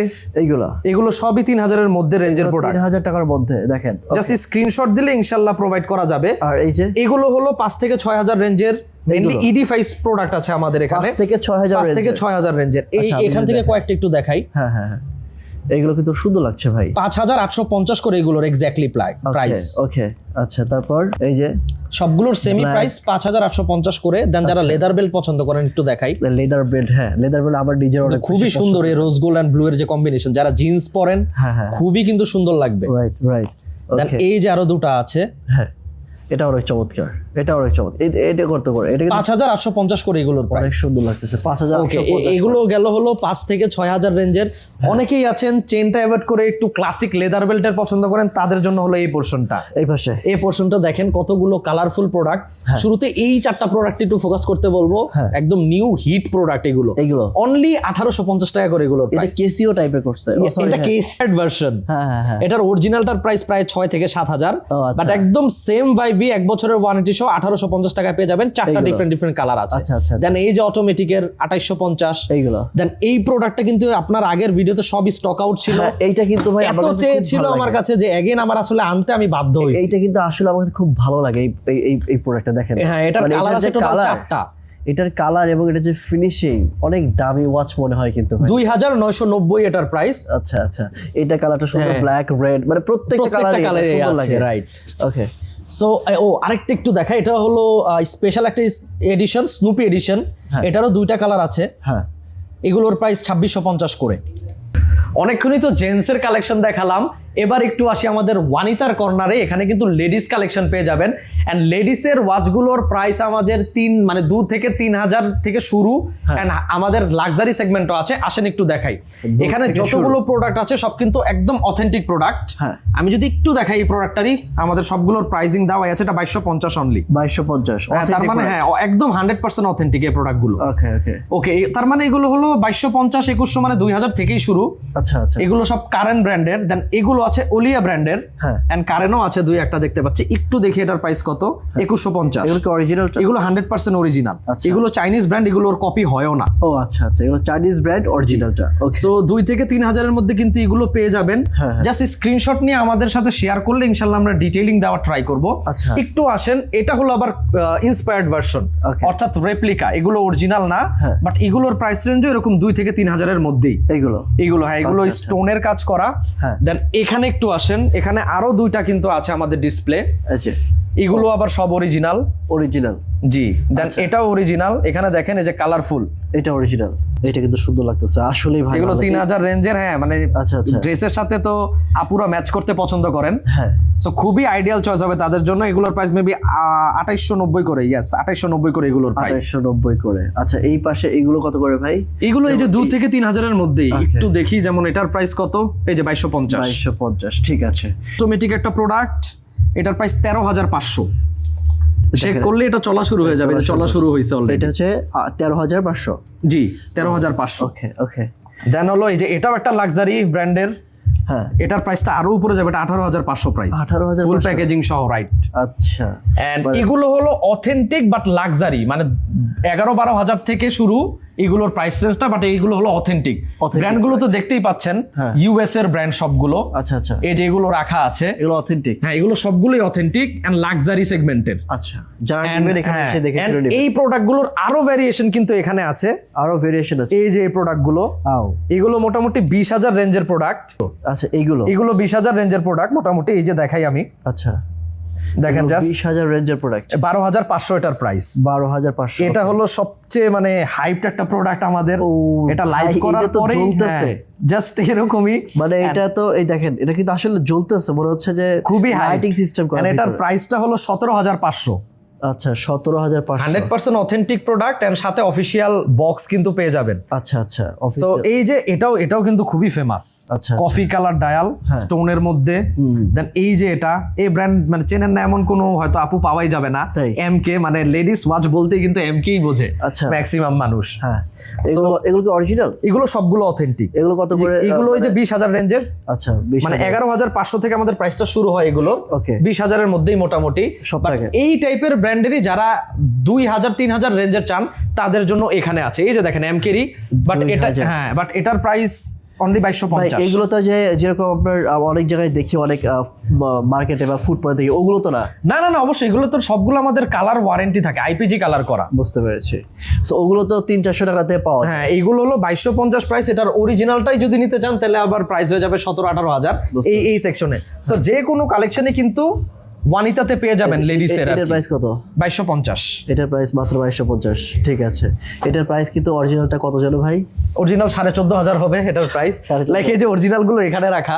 এগুলো সবই 3000-এর মধ্যে রেঞ্জের প্রোডাক্ট, 3000 টাকার মধ্যে। দেখেন, জাস্ট স্ক্রিনশট দিলে ইনশাআল্লাহ প্রোভাইড করা যাবে। আর এই যে এগুলো হলো 5 থেকে 6000 রেঞ্জের, মেইনলি ED5 প্রোডাক্ট আছে আমাদের এখানে। 5 থেকে 6000 5 থেকে 6000 রেঞ্জের। এই আচ্ছা, এখান থেকে কয়েকটা একটু দেখাই। হ্যাঁ হ্যাঁ হ্যাঁ, এইগুলো কিন্তু সুন্দর লাগছে ভাই। 5850 করে এগুলোর এক্স্যাক্টলি প্রাইস। ওকে, আচ্ছা, তারপর এই যে সবগুলোর সেমি প্রাইস 5850 করে। দেন যারা লেদার বেল্ট পছন্দ করেন একটু দেখাই। Leather belt. হ্যাঁ, লেদার বেল্ট আমার নিজের অনেক খুবই সুন্দর, এই রোজ গোল্ড এন্ড ব্লু এর যে কম্বিনেশন, যারা জিন্স পরেন হ্যাঁ হ্যাঁ, খুবই কিন্তু সুন্দর লাগবে। Right right. দেন এই যে আরো দুটো আছে, হ্যাঁ, এটা অনেক চমৎকার, এটা অনেক চমৎকার। এটা করতে পারে, এটা 5850 করে এগুলোর অনেক প্রাইস। সুন্দর লাগতেছে। 5000। ওকে, এগুলো গেল হলো 5 থেকে 6000 রেঞ্জের। অনেকেই আছেন চেনটা অ্যাভয়েড করে একটু ক্লাসিক লেদার বেল্টের পছন্দ করেন, তাদের জন্য হলো এই পোরশনটা। এই পাশে এই পোরশনটা দেখেন কতগুলো কালারফুল প্রোডাক্ট। শুরুতে এই 4টা প্রোডাক্ট একটু ফোকাস করতে বলবো। একদম নিউ হিট প্রোডাক্ট এগুলো অনলি 1850 টাকা করে এগুলোর এটা প্রাইস। কেসিও টাইপের করছে, এটা কেসেড ভার্সন। হ্যাঁ হ্যাঁ হ্যাঁ, এটার অরিজিনালটার প্রাইস প্রায় 6 থেকে 7000, বাট একদম সেম ভাইবি 1 বছরের ওয়ারেন্টি সহ 1850 টাকায় পেয়ে যাবেন। 4টা ডিফারেন্ট কালার আছে। আচ্ছা আচ্ছা। দেন এই যে অটোমেটিকের 2850 এইগুলো। দেন এই প্রোডাক্টটা কিন্তু আপনার আগের ভিডিওতে সব স্টক আউট ছিল। এইটা কিন্তু ভাই এত চেয়েছিল আমার কাছে যে এগেইন আমার আসলে আনতে আমি বাধ্য হইছি। এইটা কিন্তু আসলে আমার কাছে খুব ভালো লাগে এই প্রোডাক্টটা। দেখেন, হ্যাঁ, এটার কালার আছে টোটাল 4টা। এটার কালার এবং এটা যে ফিনিশিং, অনেক দামি ওয়াচ মনে হয় কিন্তু ভাই। 2990 এটার প্রাইস। আচ্ছা আচ্ছা, এটা কালারটা সুন্দর, ব্ল্যাক রেড, মানে প্রত্যেকটা কালারে সুন্দর লাগে। রাইট, ওকে। সো আরেকটা একটু দেখা, এটা হলো স্পেশাল একটা এডিশন, স্নুপি এডিশন। এটারও 2টা কালার আছে। হ্যাঁ, এগুলোর প্রাইস 2650 করে। অনেকক্ষণই তো জেন্টসের কালেকশন দেখালাম, এবার একটু আসি আমাদের ওয়ানিতার কর্নারে। এখানে কিন্তু লেডিস কালেকশন পেয়ে যাবেন। অ্যান্ড লেডিসের ওয়াচগুলোর প্রাইস আমাদের 2 থেকে 3000 থেকে শুরু। অ্যান্ড আমাদের লাক্সারি সেগমেন্টও আছে, আসেন একটু দেখাই। এখানে যতগুলো প্রোডাক্ট আছে সব কিন্তু একদম অথেন্টিক প্রোডাক্ট। আমি যদি একটু দেখাই এই প্রোডাক্টটারই, আমাদের সবগুলোর প্রাইসিং দেওয়া আছে, এটা 2250 অনলি। 2250, তার মানে হ্যাঁ, একদম 100% অথেন্টিক এই প্রোডাক্টগুলো। ওকে ওকে ওকে, তার মানে এগুলো হলো 2250, 2100 মানে 2000 থেকেই শুরু। আচ্ছা আচ্ছা, এগুলো সব কারেন্ট ব্র্যান্ডের। দেন এগুলো আছে ওলিয়া ব্র্যান্ডের। হ্যাঁ, এন্ড কারেন্টও আছে 2-1টা দেখতে পাচ্ছি। একটু দেখি এটার প্রাইস কত। 2150। এগুলো কি অরিজিনাল? এগুলো 100% অরিজিনাল। এগুলো চাইনিজ ব্র্যান্ড, এগুলোর কপি হয়ও না। ও আচ্ছা আচ্ছা, এগুলো চাইনিজ ব্র্যান্ড অরিজিনালটা। ওকে, সো 2 থেকে 3000 এর মধ্যে কিন্তু এগুলো পেয়ে যাবেন। জাস্ট স্ক্রিনশট নিয়ে আমাদের সাথে শেয়ার করলে ইনশাআল্লাহ আমরা ডিটেইলিং দেওয়ার ট্রাই করব। একটু আসেন, এটা হলো আবার ইন্সপায়ার্ড ভার্সন, অর্থাৎ রেপ্লিকা। এগুলো অরিজিনাল না, বাট এগুলোর প্রাইস রেঞ্জও এরকম 2 থেকে 3000 এর মধ্যেই। এগুলো হ্যাঁ, এগুলো স্টোনের কাজ করা। দেন এখানে একটু আসেন, এখানে আরো 2টা কিন্তু আছে আমাদের ডিসপ্লে। আচ্ছা, এগুলো আবার সব অরিজিনাল। জি, দেন এটাও অরিজিনাল। এখানে দেখেন এই যে কালারফুল, এটা অরিজিনাল। এটা কিন্তু সুন্দর লাগতেছে আসলেই ভাই। এগুলো 3000 রেঞ্জের। হ্যাঁ, মানে আচ্ছা আচ্ছা, ড্রেসের সাথে তো আপুরা ম্যাচ করতে পছন্দ করেন। হ্যাঁ, সো খুবই আইডিয়াল চয়েস হবে তাদের জন্য। এগুলোর প্রাইস মেবি 2890 করে। ইয়েস, 2890 করে এগুলোর প্রাইস। 2890 করে। আচ্ছা, এই পাশে এগুলো কত করে ভাই? এগুলো এই যে 2 থেকে 3000 এর মধ্যেই। একটু দেখি, যেমন এটার প্রাইস কত, এই যে 2250। 2250, ঠিক আছে। অটোমেটিক একটা প্রোডাক্ট, এটার প্রাইস 13500। চেক করলে এটা চলা শুরু হয়ে যাবে। চলা শুরু হয়েছে অলরেডি। এটা হচ্ছে 13500। জি, 13500। ওকে ওকে। দেন হলো এই যে এটাও একটা লাক্সারি ব্র্যান্ডের। হ্যাঁ, এটার প্রাইসটা আরো উপরে যাবে, এটা 18500 প্রাইস, 18500 ফুল প্যাকেজিং সহ। রাইট, আচ্ছা। এন্ড এগুলো হলো অথেন্টিক বাট লাক্সারি, মানে 11-12 হাজার থেকে শুরু এগুলোর প্রাইস রেঞ্জটা। বাট এইগুলো হলো অথেন্টিক ব্র্যান্ডগুলো, তো দেখতেই পাচ্ছেন ইউএস এর ব্র্যান্ড সবগুলো। আচ্ছা আচ্ছা, এই যে এগুলো রাখা আছে, এগুলো অথেন্টিক। হ্যাঁ, এগুলো সবগুলোই অথেন্টিক এন্ড লাক্সারি সেগমেন্টের। আচ্ছা, যারা নেবেন এখানে এসে দেখেছিলেন। এই প্রোডাক্টগুলোর আরো ভেরিয়েশন কিন্তু এখানে আছে, আরো ভেরিয়েশন আছে। এই যে এই প্রোডাক্টগুলো, এগুলো মোটামুটি 20000 রেঞ্জের প্রোডাক্ট। আচ্ছা, এগুলো 20000 রেঞ্জের প্রোডাক্ট মোটামুটি। এই যে দেখাই আমি। আচ্ছা, দেখেন জাস্ট 20,000 রেঞ্জের প্রোডাক্ট, 12,500 এটার প্রাইস। 12,500, এটা হলো সবচেয়ে মানে হাইপড একটা প্রোডাক্ট আমাদের। এটা লাইভ করার পরে জাস্ট এরকমই, মানে এটা তো এই দেখেন এটা কিন্তু আসলে জ্বলতেছে, মনে হচ্ছে যে খুবই লাইটিং সিস্টেম করা। এটার প্রাইসটা হলো 17,500। আচ্ছা 17,500, 100% অথেন্টিক প্রোডাক্ট এন্ড সাথে অফিশিয়াল বক্স কিন্তু পেয়ে যাবেন। আচ্ছা আচ্ছা। সো এই যে এটাও কিন্তু খুবই ফেমাস। আচ্ছা, কফি কালার ডায়াল স্টোনের মধ্যে। দেন এই যে এই ব্র্যান্ড মানে চেনেন না এমন কোনো হয়তো আপু পাওয়াই যাবে না। এমকে মানে লেডিস ওয়াচ বলতে কিন্তু এমকেই বোঝে ম্যাক্সিমাম মানুষ। হ্যাঁ, এগুলো কি অরিজিনাল? এগুলো সবগুলো অথেন্টিক। এগুলো কত করে? এগুলো ওই যে 20,000 রেঞ্জের। আচ্ছা, মানে 11,500 থেকে আমাদের প্রাইসটা শুরু হয় এগুলো। 20,000 এর মধ্যেই মোটামুটি সব থাকে। এই টাইপের ব্র্যান্ডেরই যারা 2,000 3,000 রেঞ্জের চান তাদের জন্য এখানে আছে। এই যে দেখেন এমকেরি, বাট এটা বাট এটার প্রাইস অনলি 2250। এগুলো তো যেরকম আপনার অনেক জায়গায় দেখি, অনেক মার্কেটে বা ফুটপাতে দেখি, ওগুলো তো না? না না না, অবশ্যই এগুলো তো সবগুলো আমাদের কালার ওয়ারেন্টি থাকে, আইপিজি কালার করা। বুঝতে পেরেছি। সো ওগুলো তো 300-400 টাকাতে পাওয়া। হ্যাঁ, এইগুলো হলো 2250 প্রাইস। এটার অরিজিনালটাই যদি নিতে চান তাহলে আবার প্রাইস হয়ে যাবে 17-18,000 এই সেকশনে। সো যে কোনো কালেকশনে কিন্তু ওয়ানিতাতে পেয়ে যাবেন লেডিস এর। এটার প্রাইস কত? 2250। এটার প্রাইস মাত্র 2250। ঠিক আছে। এটার প্রাইস কিন্তু অরিজিনালটা কত জানো ভাই? অরিজিনাল 14,500 হবে এটার প্রাইস। লাইক এই যে অরিজিনাল গুলো এখানে রাখা,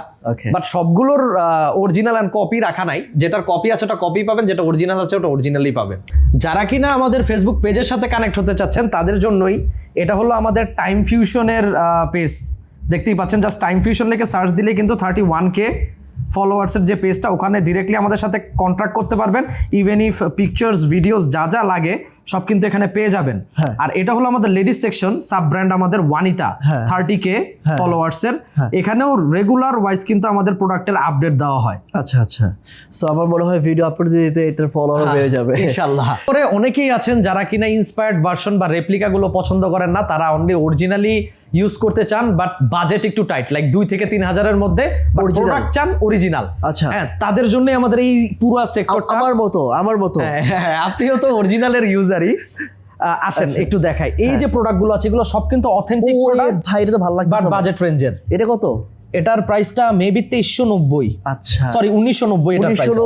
বাট সবগুলোর অরিজিনাল এন্ড কপি রাখা নাই। যেটার কপি আছে ওটা কপি পাবেন, যেটা অরিজিনাল আছে ওটা অরিজিনালি পাবেন। যারা কিনা আমাদের ফেসবুক পেজের সাথে কানেক্ট হতে চাচ্ছেন তাদের জন্যই এটা হলো আমাদের টাইম ফিউশনের পেজ। দেখতেই পাচ্ছেন, জাস্ট টাইম ফিউশন লিখে সার্চ দিলে কিন্তু 31K ফলোয়ার্সের যে পেজটা, ওখানে ডিরেক্টলি আমাদের সাথে কন্ট্যাক্ট করতে পারবেন। ইভেন ইফ পিকচার্স ভিডিওস যা যা লাগে সব কিন্তু এখানে পেয়ে যাবেন। আর এটা হলো আমাদের লেডিস সেকশন, সাব ব্র্যান্ড আমাদের ওয়ানিতা, 30K ফলোয়ার্সের। এখানেও রেগুলার ওয়াইজ কিন্তু আমাদের প্রোডাক্টের আপডেট দেওয়া হয়। আচ্ছা আচ্ছা। সো আমার মনে হয় ভিডিও আপলোড দিতে এটার ফলোয়ার বেড়ে যাবে ইনশাআল্লাহ। পরে অনেকেই আছেন যারা কিনা ইন্সপায়ার্ড ভার্সন বা রেপ্লিকা গুলো পছন্দ করেন না, তারা অনলি অরিজিনালি ইউজ করতে চান, বাট বাজেট একটু টাইট, লাইক 2 থেকে 3,000 এর মধ্যে প্রোডাক্ট চান অরিজিনাল। আচ্ছা, হ্যাঁ, তাদের জন্য আমাদের এই পুরো সেক্টরটা। আমার মতো হ্যাঁ, আপনিও তো অরিজিনালের ইউজারই। আসেন একটু দেখাই। এই যে প্রোডাক্ট গুলো আছে এগুলো সব কিন্তু অথেন্টিক প্রোডাক্ট ভাই। এটা তো ভালো লাগছে, বাট বাজেট রেঞ্জের। এটা কত? এটার প্রাইসটা মেবি 2390। আচ্ছা, সরি 1990 এটার প্রাইস।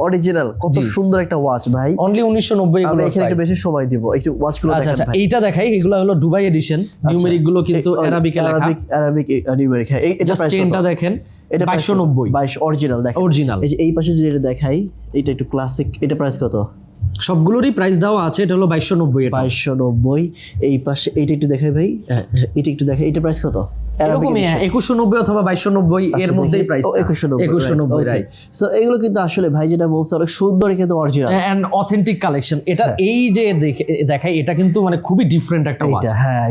অরিজিনাল। কত সুন্দর একটা ওয়াচ ভাই, অনলি 1990 এগুলো। আমরা এখানে একটু বেশি সময় দিব, একটু ওয়াচ গুলো দেখেন ভাই। এইটা দেখাই, এগুলো হলো দুবাই এডিশন, নিউমেরিক গুলো কিন্তু আরাবিকে লেখা, আরাবিক নিউমেরিক। হ্যাঁ, এটা জাস্ট চেনটা দেখেন, এটা 2290 অরিজিনাল। দেখেন অরিজিনাল। এই যে এই পাশে যেটা দেখাই, এটা একটু ক্লাসিক। এটা প্রাইস কত? সবগুলোরই প্রাইস দেওয়া আছে। এটা হলো 2290। 2290। এই পাশে এইটা একটু দেখাই ভাই, এটা একটু দেখাই। এটা প্রাইস কত? এরকমই 2190 অথবা 2290 এর মধ্যেই প্রাইস। 2190 রাইট। সো এগুলো কিন্তু আসলে ভাই যেটা বলছে অনেক সুন্দর কিন্তু অরিজিনাল এন্ড অথেন্টিক কালেকশন। এটা এই যে দেখাই, এটা কিন্তু মানে খুবই ডিফারেন্ট একটা ওয়াচ।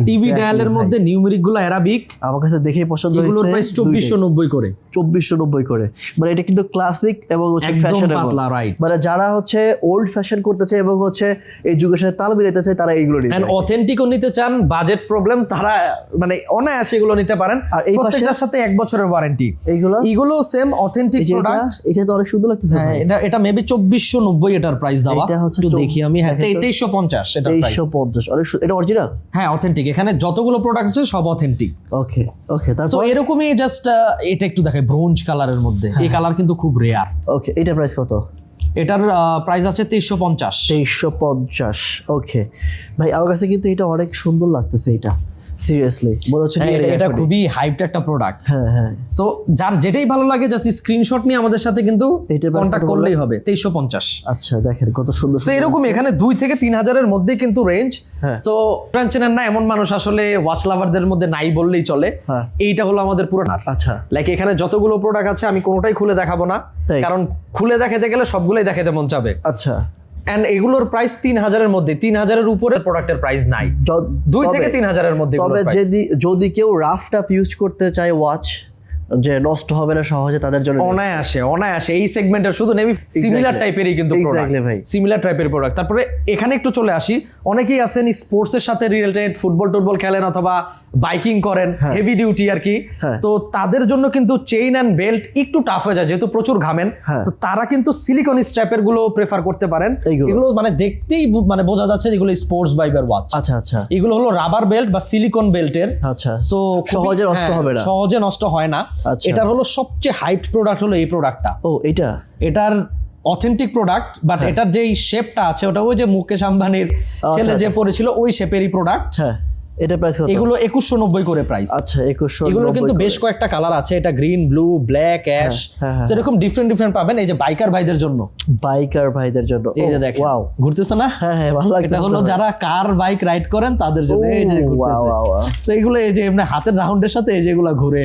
টিভি ডায়ালের মধ্যে নিউমেরিক গুলো আরাবিক, আমার কাছে দেখেই পছন্দ হয়েছে। এগুলোর প্রাইস 2490 করে। 2490 করে। মানে এটা কিন্তু ক্লাসিক এবং হচ্ছে ফ্যাশনেবল, রাইট। মানে যারা হচ্ছে ওল্ড ফ্যাশন করতে চায় এবং হচ্ছে এই যুগের সাথে তাল মিলাতে চায়, তারা এইগুলো নিতে। এন্ড অথেন্টিকও নিতে চান, বাজেট প্রবলেম, তারা মানে অনায়াসে এগুলো নিতে পারেন। আর এই প্রত্যেকটার সাথে 1 বছরের ওয়ারেন্টি। এইগুলো সেম অথেন্টিক প্রোডাক্ট। এটা তো অনেক সুন্দর লাগতেছে। হ্যাঁ, এটা মেবি 2490 এটার প্রাইস দেওয়া। একটু দেখি আমি। হ্যাঁ, 2350 এটার প্রাইস। 2350। অনেক এটা অরিজিনাল। হ্যাঁ, অথেন্টিক। এখানে যতগুলো প্রোডাক্ট আছে সব অথেন্টিক। ওকে ওকে। তারপর এরকমই জাস্ট এটা একটু দেখাই, ব্রোঞ্জ কালারের মধ্যে। এই কালার কিন্তু খুব রেয়ার। ওকে, এটা প্রাইস কত? এটার প্রাইস আছে 2350। 2350। ওকে ভাই, আমার কাছে কিন্তু এটা অনেক সুন্দর লাগতেছে। এটা সিরিয়াসলি মনে হচ্ছে এটা খুবই হাইপড একটা প্রোডাক্ট। হ্যাঁ হ্যাঁ। সো যার যেটাই ভালো লাগে জাস্ট স্ক্রিনশট নিয়ে আমাদের সাথে কিন্তু কন্টাক্ট করলেই হবে। 2350। আচ্ছা, দেখেন কত সুন্দর। সো এরকম এখানে 2 থেকে 3000 এর মধ্যে কিন্তু রেঞ্জ। সো ব্র্যান্ড চেনেন না এমন মানুষ আসলে ওয়াচ লাভারদের মধ্যে নাই বললেই চলে। এইটা হলো আমাদের পুরো। আচ্ছা, লাইক এখানে যতগুলো প্রোডাক্ট আছে আমি কোনোটাই খুলে দেখাবো না, কারণ খুলে দেখাতে গেলে সবগুলোই দেখাতে মন চাবে। আচ্ছা। এন্ড এগুলোর প্রাইস 3000 এর মধ্যে, 3000 এর উপরে প্রোডাক্টের প্রাইস নাই। 2 থেকে 3000 এর মধ্যে। তবে যদি কেউ রাফ টাফ ইউজ করতে চায় ওয়াচ, যে নষ্ট হবে না সহজে, তাদের জন্য অনায়াসে এই সেগমেন্টের শুধু নেভি সিমিলার টাইপেরই কিন্তু প্রোডাক্ট, সিমিলার টাইপের প্রোডাক্ট। তারপরে এখানে একটু চলে আসি, অনেকেই আছেন স্পোর্টসের সাথে রিলেটেড, ফুটবল টুটবল খেলেন অথবা বাইকিং করেন, হেভি ডিউটি আর কি। তো তাদের জন্য কিন্তু চেইন এন্ড বেল্ট একটু টাফ হয়ে যায়, যেহেতু প্রচুর ঘামেন। তো তারা কিন্তু সিলিকন স্ট্র্যাপের গুলো প্রেফার করতে পারেন। এগুলো মানে দেখতেই মানে বোঝা যাচ্ছে যেগুলো স্পোর্টস ভাইবের ওয়াচ। আচ্ছা আচ্ছা। এগুলো হলো রাবার বেল্ট বা সিলিকন বেল্টের। আচ্ছা। সো সহজে নষ্ট হবে না, সহজে নষ্ট হয় না। এটার হলো সবচেয়ে হাইপড প্রোডাক্ট হলো এই প্রোডাক্টটা। ও, এটার অথেন্টিক প্রোডাক্ট, বাট এটার যেই শেপটা আছে ওটা ওই যে মুকেশ আম্বানির ছেলে যে পরেছিল ওই শেপেরই প্রোডাক্ট। হ্যাঁ, এটা প্রাইস কত? এগুলো 2190 করে প্রাইস। আচ্ছা, 2190। এগুলো কিন্তু বেশ কয়েকটা কালার আছে, এটা গ্রিন, ব্লু, ব্ল্যাক, অ্যাশ, সেরকম ডিফারেন্ট পাবেন। এই যে বাইকার ভাইদের জন্য, বাইকার ভাইদের জন্য এই যে দেখেন ওয়াও, ঘুরতেছে না? হ্যাঁ হ্যাঁ, ভালো লাগছে। এটা হলো যারা কার বাইক রাইড করেন তাদের জন্য। এই যে ঘুরতেছে, সেইগুলো এই যে এমনি হাতের রাউন্ডের সাথে এই যেগুলো ঘুরে।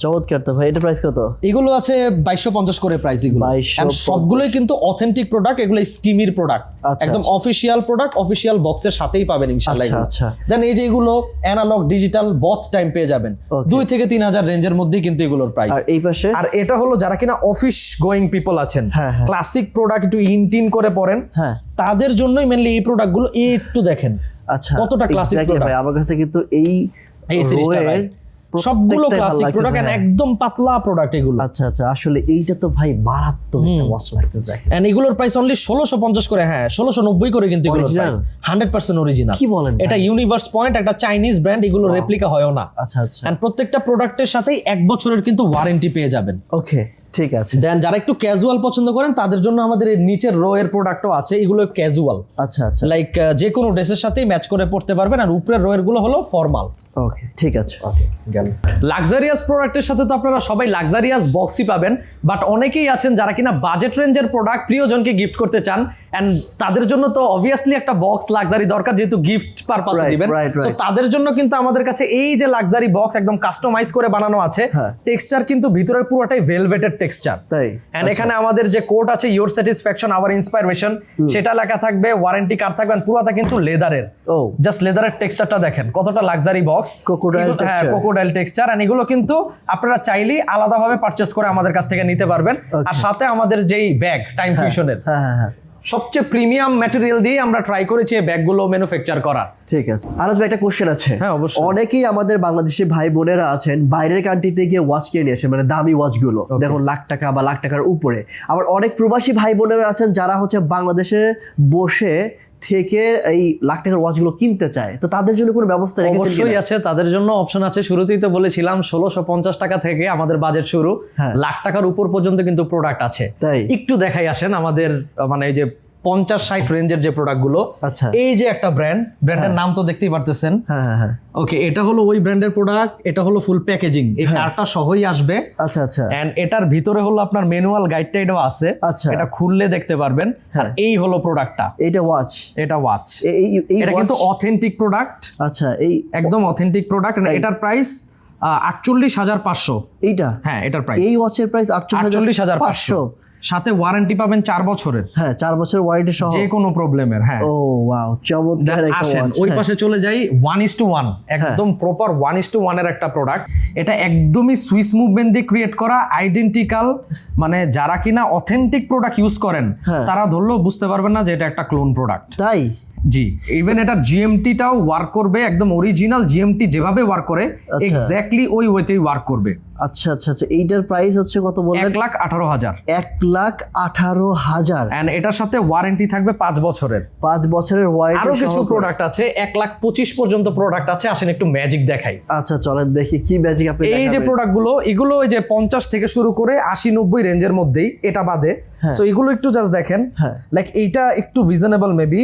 চমৎকার তো ভাই। এটা প্রাইস কত? এগুলো আছে 2250 করে প্রাইস। এগুলো 2250 সবগুলোই কিন্তু অথেন্টিক প্রোডাক্ট, এগুলো স্কিমির প্রোডাক্ট, একদম অফিশিয়াল প্রোডাক্ট, অফিশিয়াল বক্সের সাথেই পাবেন ইনশাআল্লাহ। আচ্ছা। দেন এই যে এগুলো অ্যানালগ ডিজিটাল বথ টাইম পেয়ে যাবেন 2 থেকে 3000 রেঞ্জের মধ্যেই কিন্তু এগুলোর প্রাইস। আর এই পাশে, আর এটা হলো যারা কিনা অফিস গোয়িং পিপল আছেন, ক্লাসিক প্রোডাক্ট একটু ইনটিন করে পরেন, তাদের জন্যই মেইনলি এই প্রোডাক্টগুলো। একটু দেখেন আচ্ছা কতটা ক্লাসিক প্রোডাক্ট। ভাই আমার কাছে কিন্তু এই সিরিজটা সবগুলো ক্লাসিক প্রোডাক্ট, একদম পাতলা প্রোডাক্ট এগুলো। আচ্ছা আচ্ছা, আসলে এইটা তো ভাই মারাত্মক একটা ওয়াচ লাগতেছে দেখেন। এন্ড এগুলোর প্রাইস অনলি 1650 করে। হ্যাঁ, 1690 করে কিন্তু এগুলোর প্রাইস 100% অরিজিনাল। কি বলেন? এটা ইউনিভার্স পয়েন্ট, একটা চাইনিজ ব্র্যান্ড, এগুলো রেপ্লিকা হয়ও না। আচ্ছা আচ্ছা। এন্ড প্রত্যেকটা প্রোডাক্টের সাথেই 1 বছরের কিন্তু ওয়ারেন্টি পেয়ে যাবেন। ওকে, ঠিক আছে। দেন যারা একটু ক্যাজুয়াল পছন্দ করেন তাদের জন্য আমাদের এই নিচের রো এর প্রোডাক্টও আছে। এগুলো ক্যাজুয়াল, আচ্ছা আচ্ছা, লাইক যে কোনো ড্রেসের সাথেই ম্যাচ করে পড়তে পারবেন। আর উপরের রো এর গুলো হলো ফর্মাল। ওকে, ঠিক আছে। লাক্সারিয়াস প্রোডাক্টের সাথে তো আপনারা সবাই লাক্সারিয়াস বক্সই পাবেন, বাট অনেকেই আছেন যারা কিনা বাজেট রেঞ্জের প্রোডাক্ট প্রিয়জনকে গিফট করতে চান। এন্ড তাদের জন্য তো অবভিয়াসলি একটা বক্স লাক্সারি দরকার, যেহেতু গিফট পারপাসে দিবেন। তো তাদের জন্য কিন্তু আমাদের কাছে এই যে লাক্সারি বক্স একদম কাস্টমাইজ করে বানানো আছে। টেক্সচার কিন্তু ভিতরের পুরোটাই ভেলভেটেড টেক্সচার। এন্ড এখানে আমাদের যে কোড আছে ইওর স্যাটিসফ্যাকশন আওয়ার ইন্সপায়ারেশন, সেটা লেখা থাকবে, ওয়ারেন্টি কার্ড থাকবে। পুরোটা কিন্তু লেদারের, জাস্ট লেদারের টেক্সচারটা দেখেন কতটা luxury box, crocodile texture. And এগুলো কিন্তু আপনারা চাইলেই আলাদাভাবে পারচেজ করে আমাদের কাছ থেকে নিতে পারবেন। আর সাথে আমাদের যেই ব্যাগ টাইম ফিউশনের সবচেয়ে প্রিমিয়াম ম্যাটেরিয়াল দিয়ে আমরা ট্রাই করেছি এই ব্যাগগুলো ম্যানুফ্যাকচার করা। ঠিক আছে। আনাস ভাই, একটা কোশ্চেন আছে। হ্যাঁ, অবশ্যই। অনেকেই আমাদের বাংলাদেশি ভাই বোনেরা আছেন বাইরের কান্ট্রিতে গিয়ে ওয়াচ কিনে নিয়ে আসে, মানে দামি ওয়াচগুলো, দেখুন লাখ টাকা বা লাখ টাকার উপরে। আবার অনেক প্রবাসী ভাই বোনেরা আছেন যারা হচ্ছে বাংলাদেশে বসে থেকে এই লাখ টাকার ওয়াচগুলো কিনতে চায়, তো তাদের জন্য কোনো ব্যবস্থা রেখেছেন? অবশ্যই আছে, তাদের জন্য অপশন আছে। শুরুতেই তো বলেছিলাম 1650 টাকা থেকে আমাদের বাজেট শুরু, লাখ টাকার উপর পর্যন্ত কিন্তু প্রোডাক্ট আছে। একটু দেখাই আসেন আমাদের, মানে এই যে 50-60 রেঞ্জের যে প্রোডাক্টগুলো। আচ্ছা, এই যে একটা ব্র্যান্ডের নাম তো দেখতেই পারতেছেন। ওকে, এটা হলো ওই ব্র্যান্ডের প্রোডাক্ট। এটা হলো ফুল প্যাকেজিং, এই কার্ডটা সহই আসবে। আচ্ছা আচ্ছা। এন্ড এটার ভিতরে হলো আপনার ম্যানুয়াল গাইড টাইডও আছে। আচ্ছা, এটা খুললে দেখতে পারবেন। আর এই হলো প্রোডাক্টটা, এটা ওয়াচ। এটা কিন্তু অথেন্টিক প্রোডাক্ট। আচ্ছা, এই একদম অথেন্টিক প্রোডাক্ট। এটার প্রাইস 48,500। এইটা? হ্যাঁ, এটার প্রাইস, এই ওয়াচের প্রাইস 48,500। সাথে ওয়ারেন্টি পাবেন 4 বছরের। হ্যাঁ, 4 বছরের ওয়ারেন্টি সহ যে কোনো প্রবলেমের। হ্যাঁ। ও ওয়াও, চমৎকার একটা ওয়াচ। ওই পাশে চলে যাই 1:1, একদম প্রপার 1:1 এর একটা প্রোডাক্ট। এটা একদমই সুইস মুভমেন্ট দিয়ে ক্রিয়েট করা, আইডেন্টিক্যাল। মানে যারা কিনা অথেন্টিক প্রোডাক্ট ইউজ করেন তারা ধরলেও বুঝতে পারবেন না যে এটা একটা ক্লোন প্রোডাক্ট। তাই? জি, ইভেন এটার জিএমটিটাও ওয়ার্ক করবে, একদম অরিজিনাল জিএমটি যেভাবে ওয়ার্ক করে এক্স্যাক্টলি ওই ওয়েতেই ওয়ার্ক করবে। আচ্ছা আচ্ছা আচ্ছা। এইটার প্রাইস হচ্ছে কত বললেন? 1,18,000। 1,18,000। এন্ড এটার সাথে ওয়ারেন্টি থাকবে 5 বছরের। 5 বছরের ওয়ারেন্টি। আরো কিছু প্রোডাক্ট আছে, 1,25,000 পর্যন্ত প্রোডাক্ট আছে। আসেন একটু ম্যাজিক দেখাই। আচ্ছা, চলেন দেখি কি ম্যাজিক আপনি দেখাবেন। এই যে প্রোডাক্টগুলো, এগুলো ওই যে 50 থেকে শুরু করে 80-90 রেঞ্জের মধ্যেই, এটা বাদে। সো এগুলো একটু জাস্ট দেখেন, লাইক এইটা একটু রিজনেবল মেবি।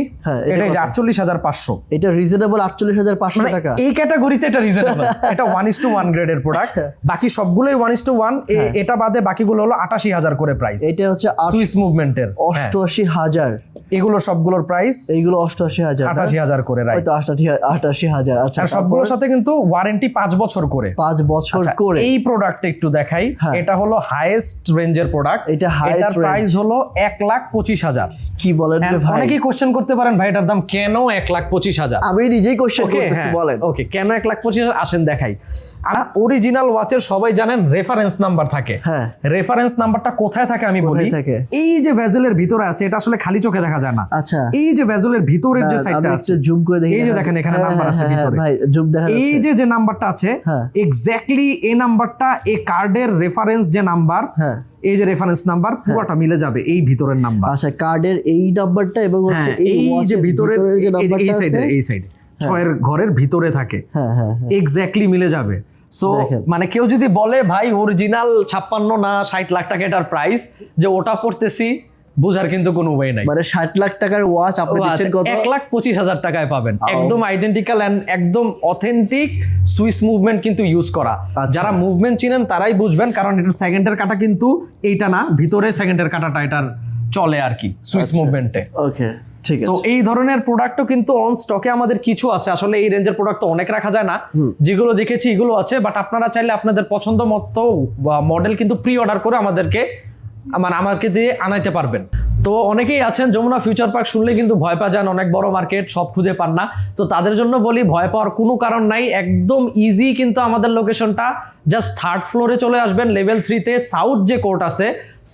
এটা 48,500। এটা রিজনেবল 48,500 টাকা। এই ক্যাটাগরিতে এটা রিজনেবল। এটা 1:1 গ্রেডের প্রোডাক্ট। বাকি সবগুলোই 1:1। এটা বাদে বাকিগুলো হলো 88,000 করে প্রাইস। এটা হচ্ছে সুইস মুভমেন্টের 88,000। এগুলো সবগুলোর প্রাইস এইগুলো 88,000, 88,000 করে। রাইট, হয়তো 88,000। আচ্ছা, আর সবগুলোর সাথে কিন্তু ওয়ারেন্টি 5 বছর করে। 5 বছর করে। এই প্রোডাক্ট একটু দেখাই। এটা হলো হাইয়েস্ট রেঞ্জের প্রোডাক্ট। এটা হাইয়েস্ট প্রাইস হলো 1,25,000। কি বলেন রে ভাই? অনেকেই কোশ্চেন করতে পারেন ভাই এটার দাম কেন 1,25,000? আমি নিজেই কোশ্চেন করতেছি, বলেন। ওকে, কেন 1,25,000 আসেন দেখাই। আর অরিজিনাল ওয়াচের সবাই জানেন রেফারেন্স নাম্বার থাকে। রেফারেন্স নাম্বারটা কোথায় থাকে আমি বলি। এই যে ভেজেলের ভিতরে আছে, এটা আসলে খালি চোখে দেখা যায় না। আচ্ছা, এই যে ভেজেলের ভিতরের যে সাইডটা আছে, জুম করে দেখি। এই যে দেখেন এখানে নাম্বার আছে ভিতরে। ভাই জুম দেখা যাচ্ছে। এই যে নাম্বারটা আছে, এক্স্যাক্টলি এই নাম্বারটা এই কার্ডের রেফারেন্স যে নাম্বার, এই যে রেফারেন্স নাম্বার পুরোটা মিলে যাবে এই ভিতরের নাম্বার। আচ্ছা, কার্ডের এই নাম্বারটা এবং হচ্ছে এই যে ভিতরের যে নাম্বারটা আছে, এই সাইডে 6 ঘরের ভিতরে থাকে, এক্স্যাক্টলি মিলে যাবে। সো মানে কেউ যদি বলে ভাই অরিজিনাল 56 না 60 লাখ টাকা এটার প্রাইস, যে ওটা পড়তেছি বোঝার কিন্তু কোনো ওয়ে নাই। মানে 60 লাখ টাকার ওয়াচ আপনি দিচ্ছেন কত? 1,25,000 টাকায় পাবেন, একদম আইডেন্টিক্যাল এন্ড একদম অথেন্টিক সুইস মুভমেন্ট কিন্তু ইউজ করা। যারা মুভমেন্ট চিনেন তারাই বুঝবেন, কারণ এটার সেকেন্ডের কাটা কিন্তু এইটা না, ভিতরে সেকেন্ডের কাটাটা এটার চলে আর কি সুইস মুভমেন্টে। ওকে, ঠিক আছে। তো এই ধরনের প্রোডাক্টও কিন্তু অন স্টকে আমাদের কিছু আছে। আসলে এই রেঞ্জের প্রোডাক্ট তো অনেক রাখা যায় না, যেগুলো দেখেছি এগুলো আছে, বাট আপনারা চাইলে আপনাদের পছন্দ মতো মডেল কিন্তু প্রি অর্ডার করে আমাদেরকে আমাকে দিয়ে আনাইতে পারবেন। তো অনেকেই আছেন যমুনা ফিউচার পার্ক শুনলে কিন্তু ভয় পা যান, অনেক বড় মার্কেট, সব খুঁজে পান না। তো তাদের জন্য বলি ভয় পাওয়ার কোনো কারণ নাই, একদম ইজি কিন্তু আমাদের লোকেশনটা। জাস্ট 3rd ফ্লোরে চলে আসবেন, লেভেল 3-তে সাউথ যে কোর্ট আছে,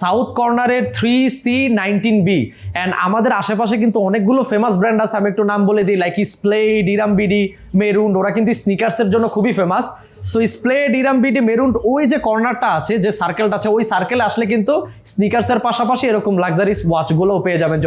সাউথ কর্নারের 3C19B। অ্যান্ড আমাদের আশেপাশে কিন্তু অনেকগুলো ফেমাস ব্র্যান্ড আছে, আমি একটু নাম বলে দিই, লাইক স্প্লেড, ইরামবিডি, মেরুন, ওরা কিন্তু স্নিকার্সের জন্য খুবই ফেমাস। সো স্প্লেড, ইরামবিডি, মেরুন, ওই যে কর্নারটা আছে, যে সার্কেলটা আছে, ওই সার্কেলে আসলে কিন্তু স্নিকার্সের পাশাপাশি এরকম লাক্সারিস ওয়াচগুলোও পেয়ে যাবেন।